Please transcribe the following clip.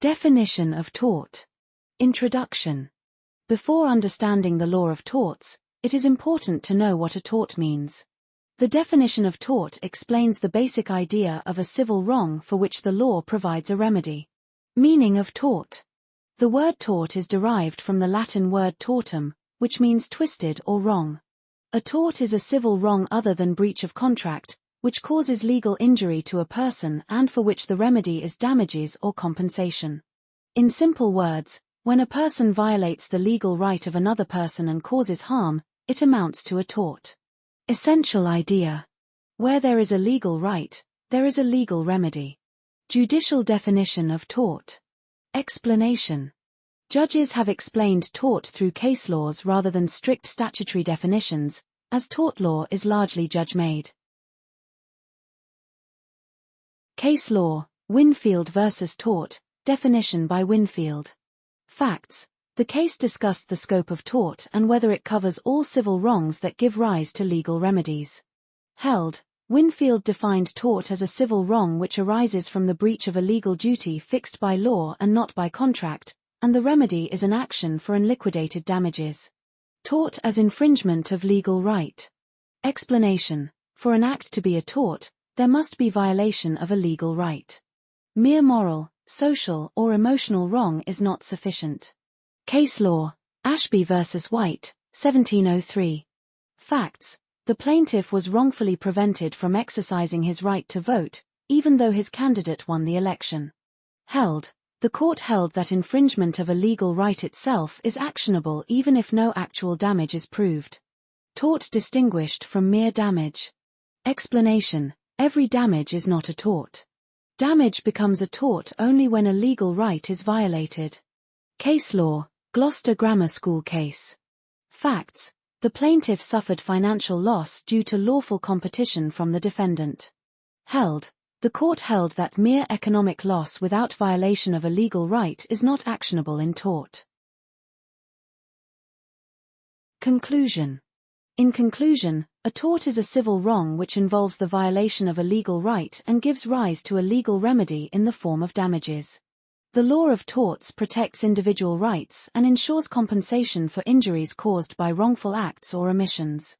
Definition of tort. Introduction. Before understanding the law of torts, it is important to know what a tort means. The definition of tort explains the basic idea of a civil wrong for which the law provides a remedy. Meaning of tort. The word tort is derived from the Latin word tortum, which means twisted or wrong. A tort is a civil wrong other than breach of contract, which causes legal injury to a person and for which the remedy is damages or compensation. In simple words, when a person violates the legal right of another person and causes harm, it amounts to a tort. Essential idea. Where there is a legal right, there is a legal remedy. Judicial definition of tort. Explanation. Judges have explained tort through case laws rather than strict statutory definitions, as tort law is largely judge-made. Case law, Winfield v. Tort, definition by Winfield. Facts. The case discussed the scope of tort and whether it covers all civil wrongs that give rise to legal remedies. Held. Winfield defined tort as a civil wrong which arises from the breach of a legal duty fixed by law and not by contract, and the remedy is an action for unliquidated damages. Tort as infringement of legal right. Explanation. For an act to be a tort, there must be violation of a legal right. Mere moral, social or emotional wrong is not sufficient. Case law, Ashby v. White, 1703. Facts. The plaintiff was wrongfully prevented from exercising his right to vote, even though his candidate won the election. Held. The court held that infringement of a legal right itself is actionable even if no actual damage is proved. Tort distinguished from mere damage. Explanation. Every damage is not a tort. Damage becomes a tort only when a legal right is violated. Case law, Gloucester Grammar School case. Facts. The plaintiff suffered financial loss due to lawful competition from the defendant. Held. The court held that mere economic loss without violation of a legal right is not actionable in tort. Conclusion. In conclusion, a tort is a civil wrong which involves the violation of a legal right and gives rise to a legal remedy in the form of damages. The law of torts protects individual rights and ensures compensation for injuries caused by wrongful acts or omissions.